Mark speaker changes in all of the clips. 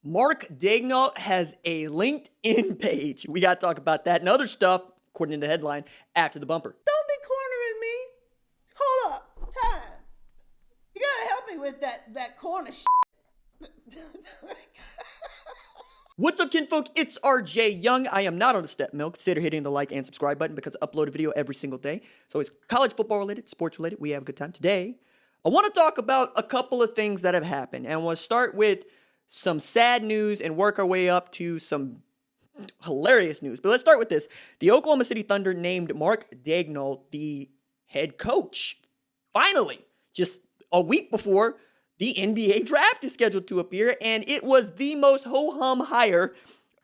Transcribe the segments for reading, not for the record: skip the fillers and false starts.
Speaker 1: Mark Daigneault has a LinkedIn page. We got to talk about that and other stuff, according to the headline, after the bumper.
Speaker 2: Don't be cornering me. Hold up. Time. You gotta help me with that corner shit.
Speaker 1: What's up, kinfolk? It's RJ Young. I am not on the step mill. Consider hitting the like and subscribe button because I upload a video every single day. So it's college football related, sports related. We have a good time. Today, I want to talk about a couple of things that have happened. And we'll start with some sad news and work our way up to some hilarious news. But let's start with this. The Oklahoma City Thunder named Mark Daigneault the head coach. Finally, just a week before the NBA draft is scheduled to appear, and it was the most ho-hum hire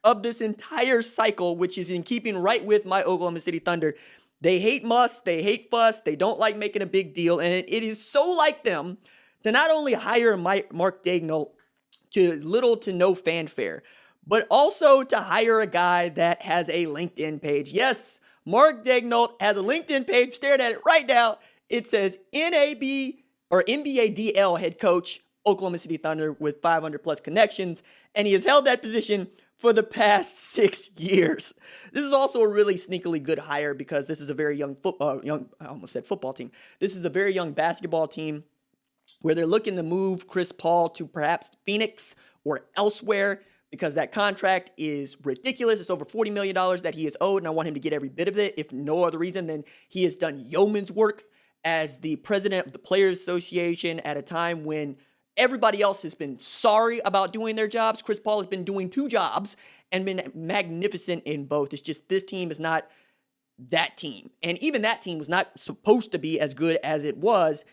Speaker 1: of this entire cycle, which is in keeping right with my Oklahoma City Thunder. They hate muss, they hate fuss, they don't like making a big deal, and it is so like them to not only hire Mark Daigneault to little to no fanfare, but also to hire a guy that has a LinkedIn page. Yes, Mark Daigneault has a LinkedIn page. Stared at it right now. It says NAB or NBA DL head coach, Oklahoma City Thunder with 500 plus connections, and he has held that position for the past 6 years. This is also a really sneakily good hire because this is a very young I almost said football team. This is a very young basketball team where they're looking to move Chris Paul to perhaps Phoenix or elsewhere because that contract is ridiculous. It's over $40 million that he is owed, and I want him to get every bit of it, if no other reason than he has done yeoman's work as the president of the Players Association at a time when everybody else has been sorry about doing their jobs. Chris Paul has been doing 2 jobs and been magnificent in both. It's just this team is not that team. And even that team was not supposed to be as good as it was.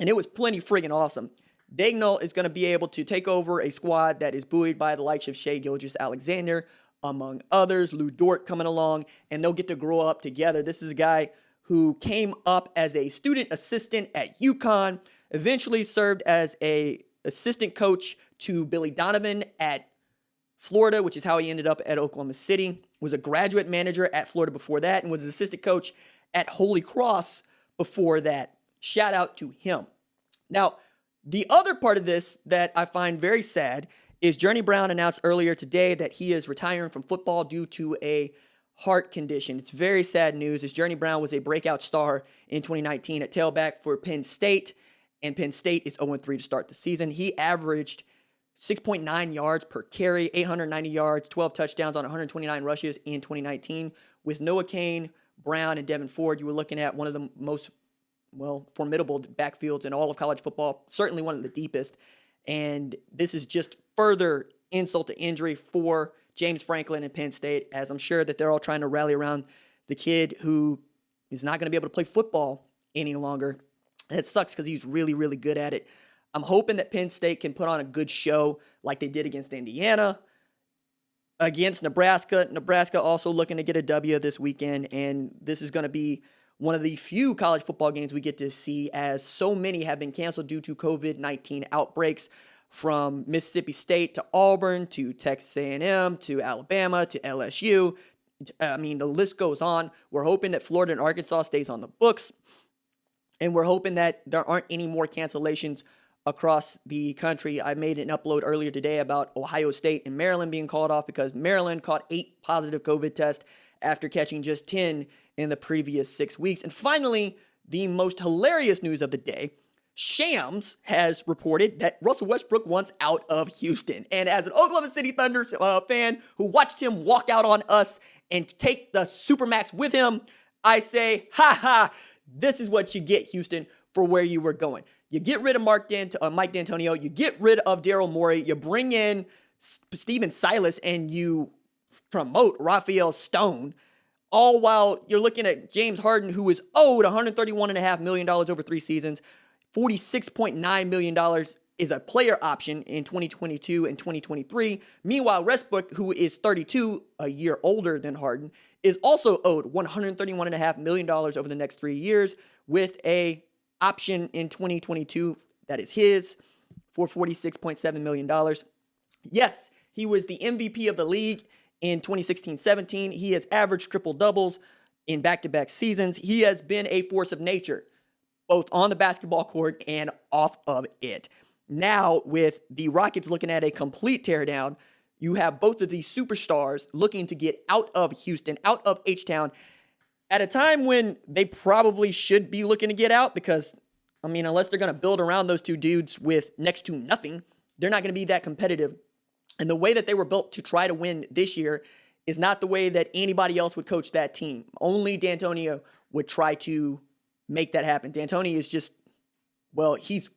Speaker 1: And it was plenty friggin' awesome. Daigneault is going to be able to take over a squad that is buoyed by the likes of Shai Gilgeous-Alexander, among others, Lou Dort coming along, and they'll get to grow up together. This is a guy who came up as a student assistant at UConn, eventually served as a assistant coach to Billy Donovan at Florida, which is how he ended up at Oklahoma City, was a graduate manager at Florida before that, and was an assistant coach at Holy Cross before that. Shout out to him. Now, the other part of this that I find very sad is Journey Brown announced earlier today that he is retiring from football due to a heart condition. It's very sad news as Journey Brown was a breakout star in 2019 at tailback for Penn State, and Penn State is 0-3 to start the season. He averaged 6.9 yards per carry, 890 yards, 12 touchdowns on 129 rushes in 2019. With Noah Cain, Brown, and Devin Ford, you were looking at one of the most formidable backfields in all of college football, certainly one of the deepest. And this is just further insult to injury for James Franklin and Penn State, as I'm sure that they're all trying to rally around the kid who is not going to be able to play football any longer. And it sucks because he's really, really good at it. I'm hoping that Penn State can put on a good show like they did against Indiana, against Nebraska. Nebraska also looking to get a W this weekend, and this is going to be one of the few college football games we get to see, as so many have been canceled due to COVID-19 outbreaks, from Mississippi State to Auburn to Texas A&M to Alabama to LSU. I mean, the list goes on. We're hoping that Florida and Arkansas stays on the books, and we're hoping that there aren't any more cancellations across the country. I made an upload earlier today about Ohio State and Maryland being called off because Maryland caught 8 positive COVID tests after catching just 10 in the previous 6 weeks. And finally, the most hilarious news of the day, Shams has reported that Russell Westbrook wants out of Houston. And as an Oklahoma City Thunder fan who watched him walk out on us and take the Supermax with him, I say, this is what you get, Houston, for where you were going. You get rid of Mike D'Antonio, you get rid of Daryl Morey, you bring in Steven Silas, and you promote Raphael Stone, all while you're looking at James Harden, who is owed $131.5 million over 3 seasons. $46.9 million is a player option in 2022 and 2023. Meanwhile, Westbrook, who is 32, a year older than Harden, is also owed $131.5 million over the next 3 years with a option in 2022 that is his for $46.7 million. Yes, he was the MVP of the league in 2016-17. He has averaged triple-doubles in back-to-back seasons. He has been a force of nature, both on the basketball court and off of it. now with the Rockets looking at a complete teardown, you have both of these superstars looking to get out of Houston, out of H-Town, at a time when they probably should be looking to get out because, I mean, unless they're going to build around those two dudes with next to nothing, they're not going to be that competitive. And the way that they were built to try to win this year is not the way that anybody else would coach that team. Only D'Antonio would try to make that happen. D'Antoni is just, well, he's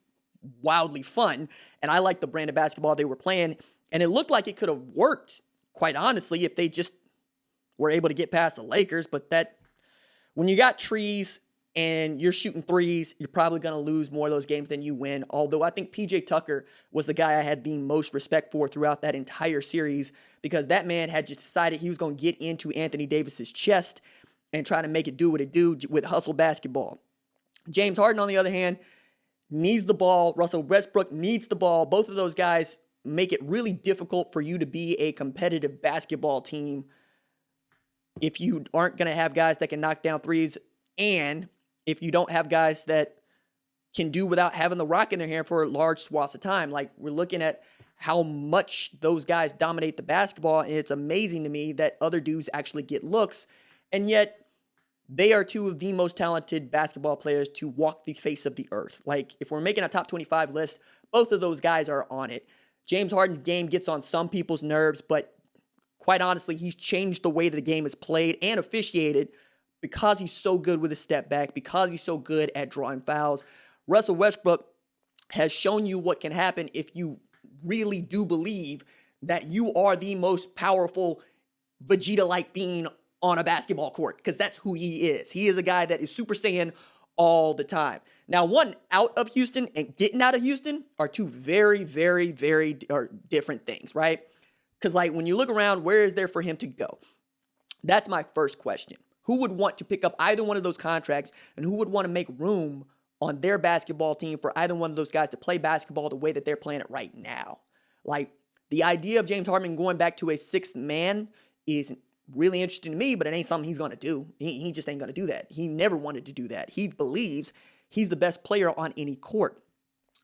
Speaker 1: wildly fun, and I like the brand of basketball they were playing, and it looked like it could have worked, quite honestly, if they just were able to get past the Lakers, but that, when you got trees and you're shooting threes, you're probably going to lose more of those games than you win, although I think PJ Tucker was the guy I had the most respect for throughout that entire series, because that man had just decided he was going to get into Anthony Davis's chest and try to make it do what it do with hustle basketball. James Harden, on the other hand, needs the ball. Russell Westbrook needs the ball. Both of those guys make it really difficult for you to be a competitive basketball team if you aren't going to have guys that can knock down threes, and if you don't have guys that can do without having the rock in their hand for large swaths of time. Like, we're looking at how much those guys dominate the basketball, and it's amazing to me that other dudes actually get looks, and yet they are two of the most talented basketball players to walk the face of the earth. Like, if we're making a top 25 list, both of those guys are on it. James Harden's game gets on some people's nerves, but quite honestly, he's changed the way the game is played and officiated because he's so good with a step back, because he's so good at drawing fouls. Russell Westbrook has shown you what can happen if you really do believe that you are the most powerful Vegeta-like being on a basketball court, because that's who he is. He is a guy that is Super Saiyan all the time. Now, one out of Houston and getting out of Houston are two very, very, very different things, right? Because, like, when you look around, where is there for him to go? That's my first question. Who would want to pick up either one of those contracts, and who would want to make room on their basketball team for either one of those guys to play basketball the way that they're playing it right now? Like, the idea of James Harden going back to a sixth man is really interesting to me, but it ain't something he's going to do. He just ain't going to do that. He never wanted to do that. He believes he's the best player on any court.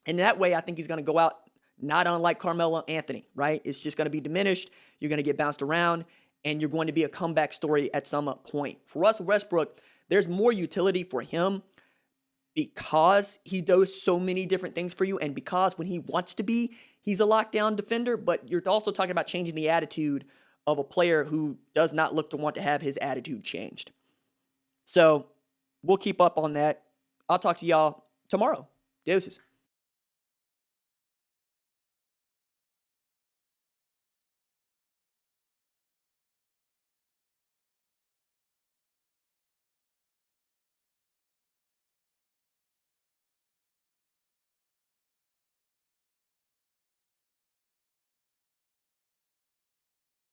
Speaker 1: And that way, I think he's going to go out not unlike Carmelo Anthony, right? It's just going to be diminished. You're going to get bounced around, and you're going to be a comeback story at some point. For Russell Westbrook, there's more utility for him because he does so many different things for you, and because when he wants to be, he's a lockdown defender, but you're also talking about changing the attitude of a player who does not look to want to have his attitude changed. So we'll keep up on that. I'll talk to y'all tomorrow. Deuces.